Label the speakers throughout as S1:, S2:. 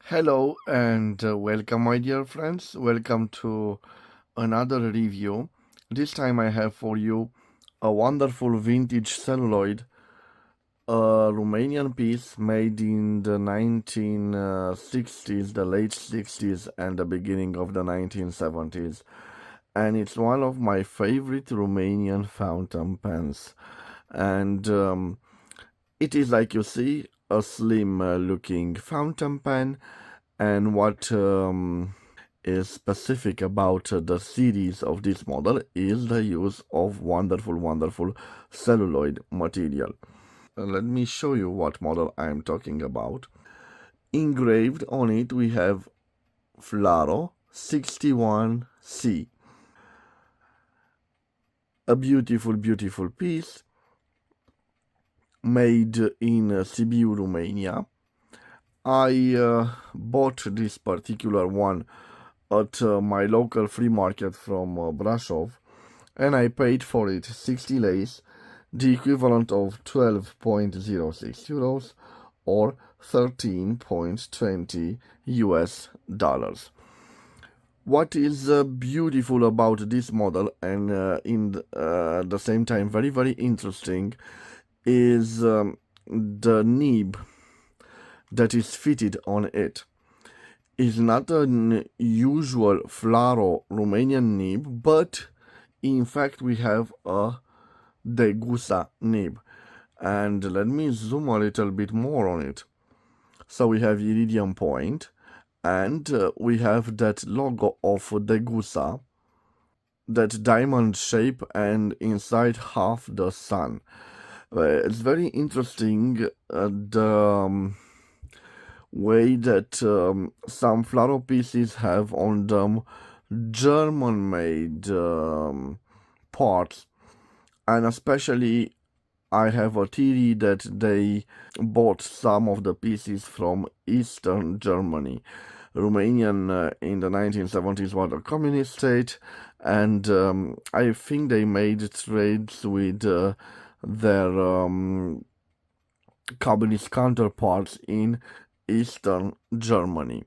S1: Hello and welcome, my dear friends. Welcome to another review. This time I have for you a wonderful vintage celluloid, a Romanian piece made in the 1960s, the late 60s, and the beginning of the 1970s. And it's one of my favorite Romanian fountain pens. And it is, like you see, a slim looking fountain pen. And what is specific about the series of this model is the use of wonderful celluloid material. Let me show you what model I am talking about. Engraved on it we have Flaro 61C. A beautiful piece made in Sibiu, Romania. I bought this particular one at my local flea market from Brasov, and I paid for it 60 lei, the equivalent of 12.06 euros or 13.20 US dollars. What is beautiful about this model and in the same time very interesting is the nib that is fitted on it. Is not an usual Flaro Romanian nib, but in fact we have a Degussa nib. And let me zoom a little bit more on it. So we have iridium point, and we have that logo of Degussa, that diamond shape, and inside half the sun. It's very interesting the way that some Flaro pieces have on them German-made parts, and especially I have a theory that they bought some of the pieces from Eastern Germany. Romanian in the 1970s was a communist state, and I think they made trades with their communist counterparts in Eastern Germany.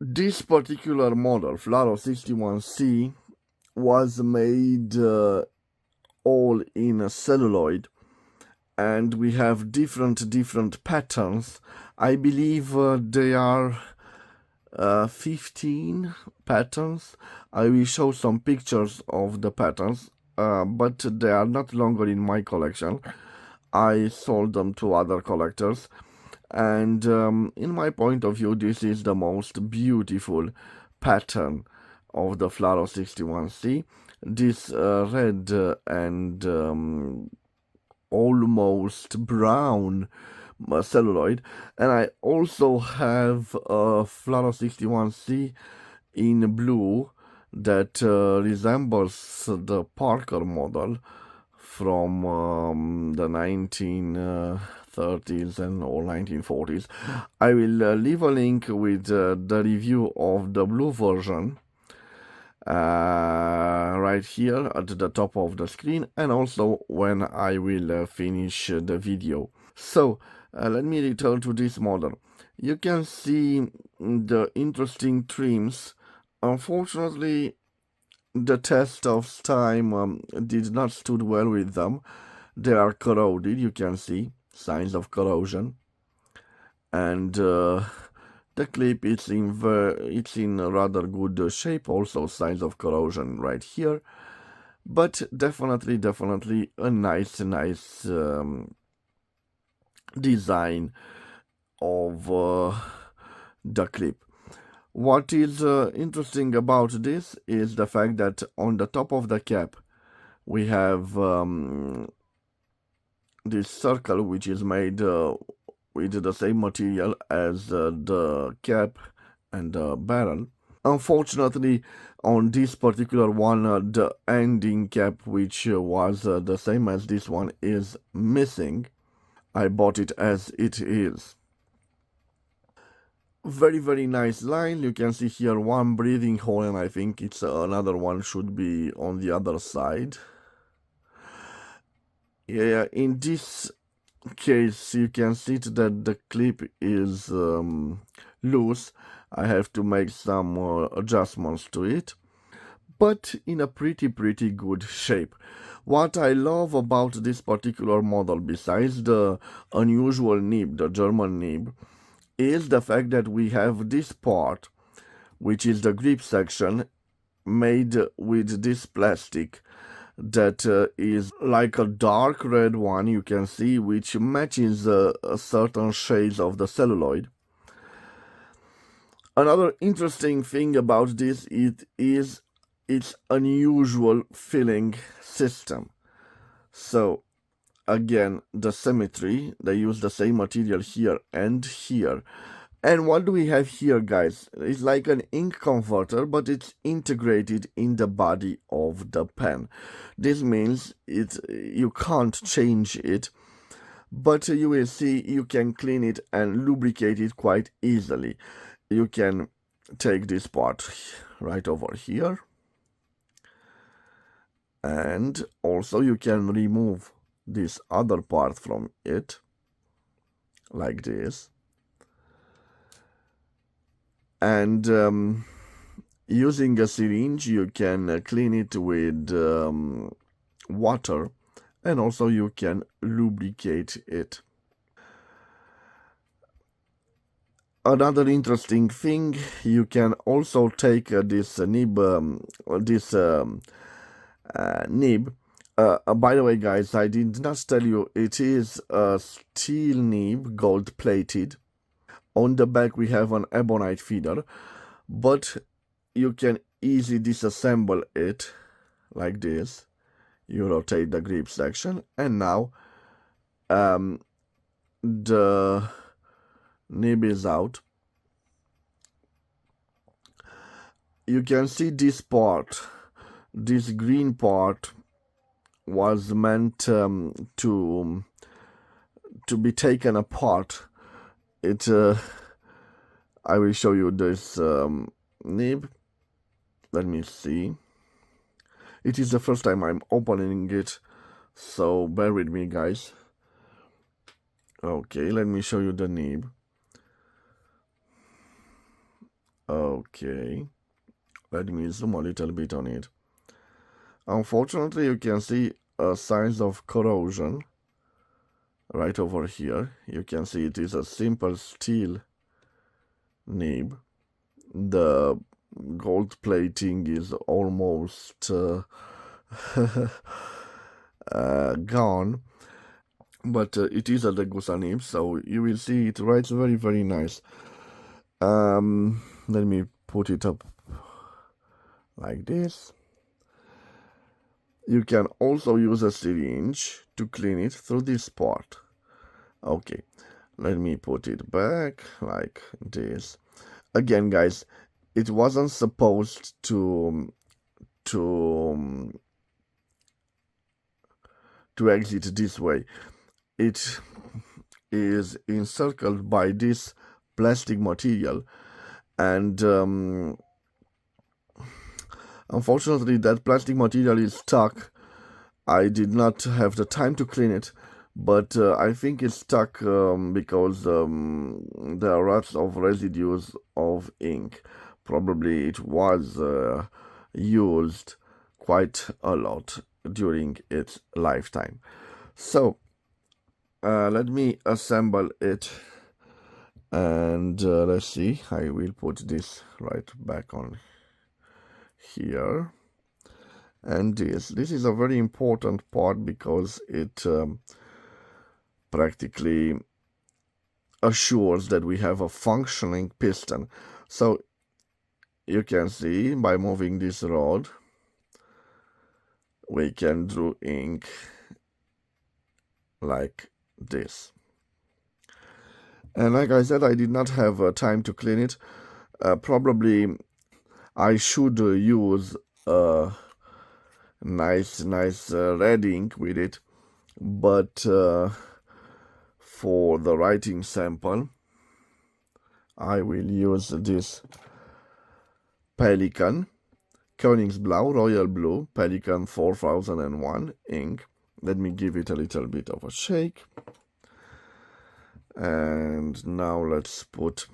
S1: This particular model, Flaro 61C, was made all in celluloid, and we have different patterns. I believe they are 15 patterns. I will show some pictures of the patterns, but they are not longer in my collection. I sold them to other collectors, and in my point of view, this is the most beautiful pattern of the Flaro 61C. This red and almost brown celluloid, and I also have a Flaro 61C in blue that resembles the Parker model from the 1930s and or 1940s. I will leave a link with the review of the blue version right here at the top of the screen, and also when I will finish the video. So let me return to this model. You can see the interesting trims. Unfortunately, the test of time did not stood well with them. They are corroded. You can see signs of corrosion, and the clip is in rather good shape. Also signs of corrosion right here, but definitely a nice design of the clip. What is interesting about this is the fact that on the top of the cap we have this circle, which is made with the same material as the cap and the barrel. Unfortunately, on this particular one, the ending cap, which was the same as this one, is missing. I bought it as it is. Very nice line. You can see here one breathing hole, and I think it's another one should be on the other side. Yeah, in this case you can see that the clip is loose, I have to make some adjustments to it, but in a pretty good shape. What I love about this particular model, besides the unusual nib, the German nib, is the fact that we have this part, which is the grip section, made with this plastic that is like a dark red one, you can see, which matches certain shades of the celluloid. Another interesting thing about this is its unusual filling system. So again, the symmetry, they use the same material here and here. And what do we have here, guys? It's like an ink converter, but it's integrated in the body of the pen. This means you can't change it, but you will see you can clean it and lubricate it quite easily. You can take this part right over here, and also you can remove this other part from it, like this. And using a syringe, you can clean it with water, and also you can lubricate it. Another interesting thing, you can also take this nib, nib. By the way, guys, I did not tell you, it is a steel nib, gold plated. On the back we have an ebonite feeder, but you can easily disassemble it like this. You rotate the grip section, and now the nib is out. You can see this part, this green part, was meant to be taken apart. I will show you this nib. Let me see. It is the first time I'm opening it, so bear with me, guys. Okay, let me show you the nib. Okay, let me zoom a little bit on it. Unfortunately, you can see signs of corrosion right over here. You can see it is a simple steel nib. The gold plating is almost gone, but it is a Degussa nib, so you will see it writes very nice. Let me put it up like this. You can also use a syringe to clean it through this part. Okay, let me put it back like this. Again, guys, it wasn't supposed to exit this way. It is encircled by this plastic material, and unfortunately that plastic material is stuck. I did not have the time to clean it, but I think it's stuck because there are lots of residues of ink. Probably it was used quite a lot during its lifetime. So let me assemble it, and let's see. I will put this right back on here. And this is a very important part because it practically assures that we have a functioning piston. So you can see by moving this rod we can draw ink like this. And like I said, I did not have time to clean it. Probably I should use nice red ink with it, but for the writing sample I will use this Pelikan Königsblau Royal Blue Pelikan 4001 ink. Let me give it a little bit of a shake, And now let's put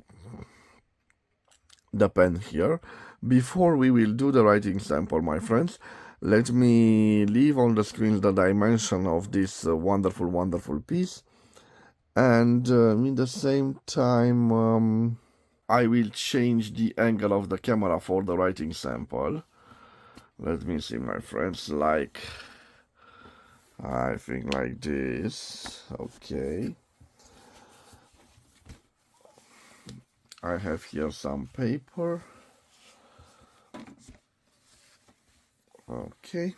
S1: the pen here. Before we will do the writing sample, my friends, let me leave on the screen the dimension of this wonderful piece. And in the same time, I will change the angle of the camera for the writing sample. Let me see, my friends, like, I think like this. Okay. I have here some paper. Okay.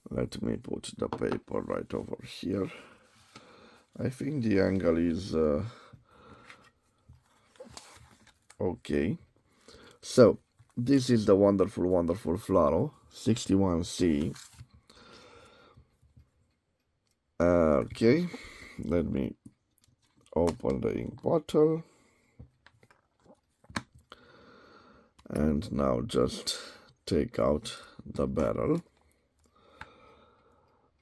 S1: Let me put the paper right over here. I think the angle is okay. So this is the wonderful Flaro 61C. Okay, let me open the ink bottle, and now just take out the barrel.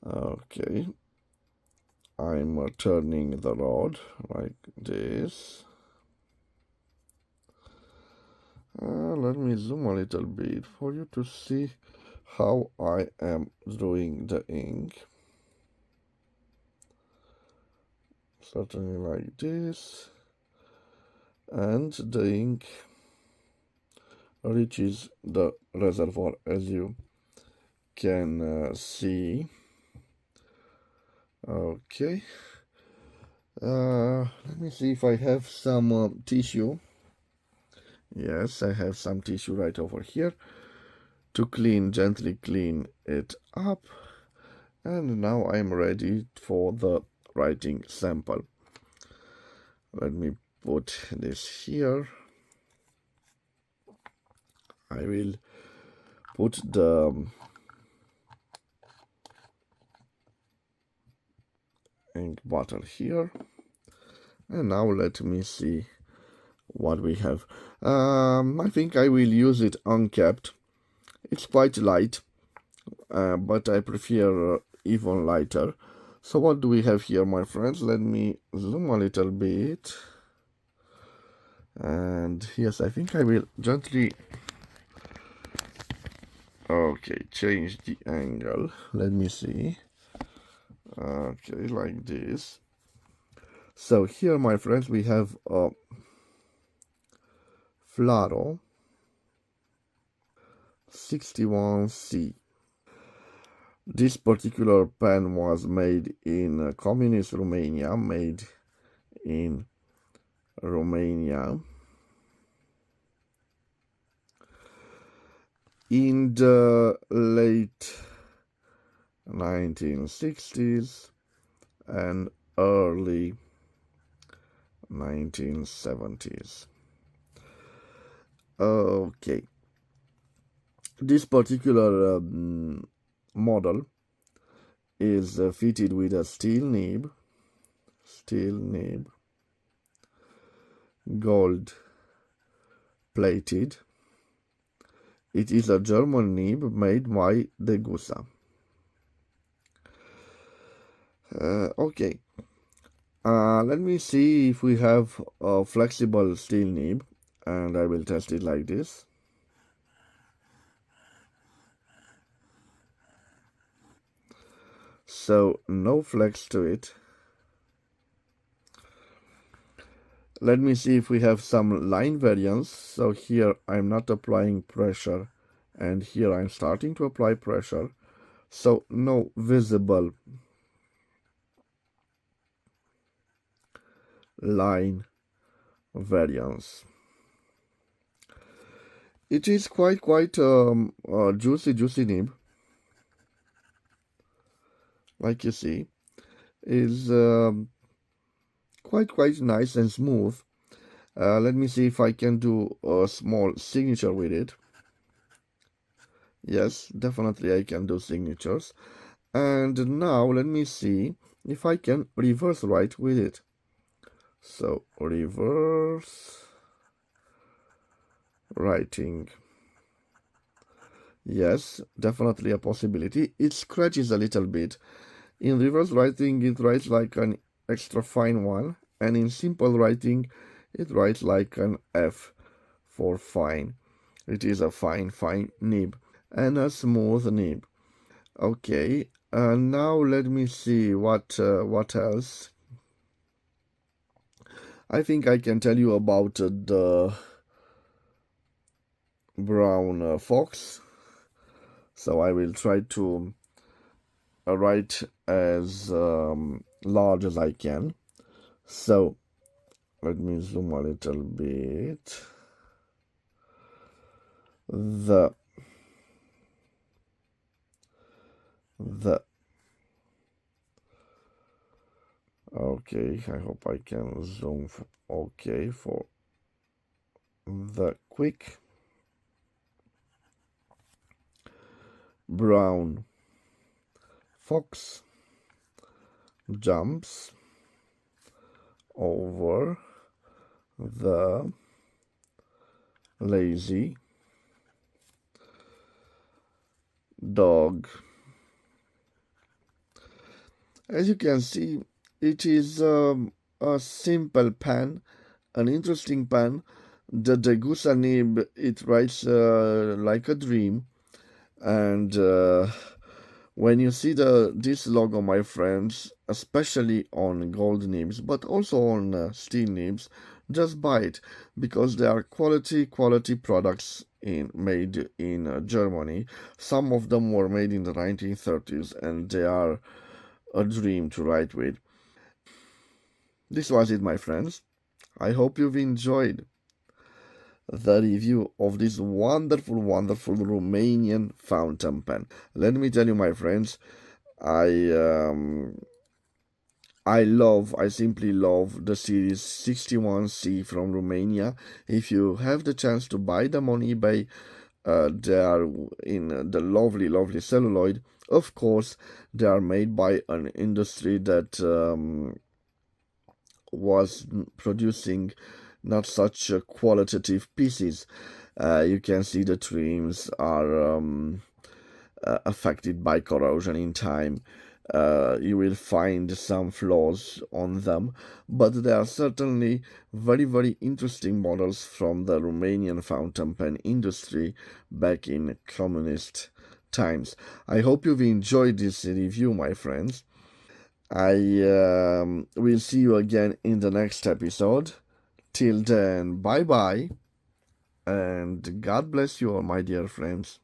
S1: Okay, I'm turning the rod like this. Let me zoom a little bit for you to see how I am drawing the ink. Certainly like this, and the ink reaches the reservoir, as you can see. Okay, let me see if I have some tissue. Yes, I have some tissue right over here to gently clean it up. And now I'm ready for the writing sample. Let me put this here. I will put the ink bottle here. And now let me see what we have. I think I will use it uncapped. It's quite light, but I prefer even lighter. So what do we have here, my friends? Let me zoom a little bit. And yes, I think I will gently, okay, change the angle. Let me see. Okay, like this. So here, my friends, we have a Flaro 61C. This particular pen was made in communist Romania, made in Romania in the late 1960s and early 1970s. Okay, this particular model is fitted with a steel nib, gold plated. It is a German nib made by Degussa. Okay, let me see if we have a flexible steel nib, and I will test it like this. So no flex to it. Let me see if we have some line variance. So here I'm not applying pressure, and here I'm starting to apply pressure. So no visible line variance. It is quite a juicy nib. Like you see, is quite nice and smooth. Let me see if I can do a small signature with it. Yes, definitely I can do signatures. And now let me see if I can reverse write with it. So reverse writing. Yes, definitely a possibility. It scratches a little bit. In reverse writing, it writes like an extra fine one, and in simple writing it writes like an F for fine. It is a fine nib and a smooth nib. Okay, now let me see what else. I think I can tell you about the brown fox. So I will try to write as large as I can. So let me zoom a little bit. The okay, I hope I can zoom okay for the quick brown fox jumps over the lazy dog. As you can see, it is a simple pen, an interesting pen. The Degussa nib, it writes like a dream, and when you see this logo, my friends, especially on gold nibs, but also on steel nibs, just buy it because they are quality products made in Germany. Some of them were made in the 1930s, and they are a dream to write with. This was it, my friends. I hope you've enjoyed the review of this wonderful Romanian fountain pen. Let me tell you, my friends, I simply love the series 61C from Romania. If you have the chance to buy them on eBay, they are in the lovely celluloid. Of course, they are made by an industry that was producing not such qualitative pieces. You can see the trims are affected by corrosion in time. You will find some flaws on them, but they are certainly very interesting models from the Romanian fountain pen industry back in communist times. I hope you've enjoyed this review, my friends. I will see you again in the next episode. Till then, bye bye, and God bless you all, my dear friends.